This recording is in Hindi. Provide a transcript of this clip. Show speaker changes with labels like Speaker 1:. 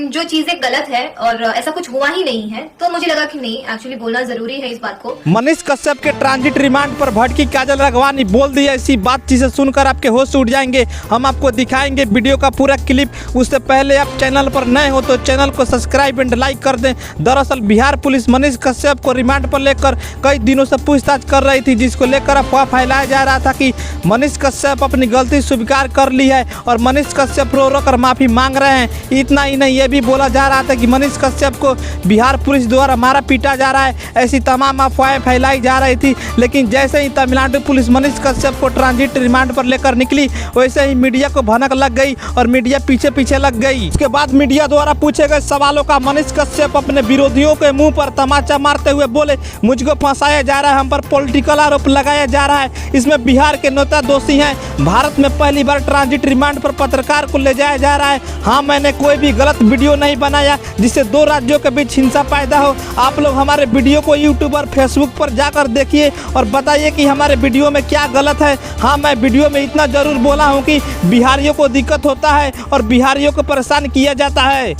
Speaker 1: एंड जो चीजें गलत है और ऐसा कुछ हुआ ही नहीं है, तो मुझे लगा कि नहीं, एक्चुअली बोलना जरूरी है इस बात को।
Speaker 2: मनीष कश्यप के ट्रांजिट रिमांड पर भड़की काजल राघवानी बोल दी ऐसी बात जिसे सुनकर आपके होश उड़ जाएंगे। हम आपको दिखाएंगे वीडियो का पूरा क्लिप। उससे पहले आप चैनल पर नए हो तो चैनल को सब्सक्राइब एंड लाइक कर दें। दरअसल बिहार पुलिस मनीष कश्यप को रिमांड पर लेकर कई दिनों से पूछताछ कर रही थी, जिसको लेकर अफवाह फैलाया जा रहा था कि मनीष कश्यप अपनी गलती स्वीकार कर ली है और मनीष कश्यप रो रो कर माफी मांग रहे हैं। इतना ही नहीं, ये भी बोला जा रहा था कि मनीष कश्यप को बिहार पुलिस द्वारा मारा पीटा जा रहा है। ऐसी तमाम अफवाहें फैलाई जा रही थी, लेकिन जैसे ही तमिलनाडु पुलिस मनीष कश्यप को ट्रांजिट रिमांड पर लेकर निकली, वैसे ही मीडिया को भनक लग गई और मीडिया पीछे पीछे लग गई। उसके बाद मीडिया द्वारा पूछे गए सवालों का मनीष कश्यप अपने विरोधियों के मुंह पर तमाचा मारते हुए बोले, मुझको फंसाया जा रहा है, हम पर पॉलिटिकल आरोप लगाया जा रहा है, इसमें बिहार के नेता दोषी हैं। भारत में पहली बार ट्रांजिट रिमांड पर पत्रकार को ले जाया जा रहा है। हाँ, मैंने कोई भी गलत वीडियो नहीं बनाया जिससे दो राज्यों के बीच हिंसा पैदा हो। आप लोग हमारे वीडियो को यूट्यूब और फेसबुक पर जाकर देखिए और बताइए कि हमारे वीडियो में क्या गलत है। हाँ, मैं वीडियो में इतना जरूर बोला हूँ कि बिहारियों को दिक्कत होता है और बिहारियों को परेशान किया जाता है।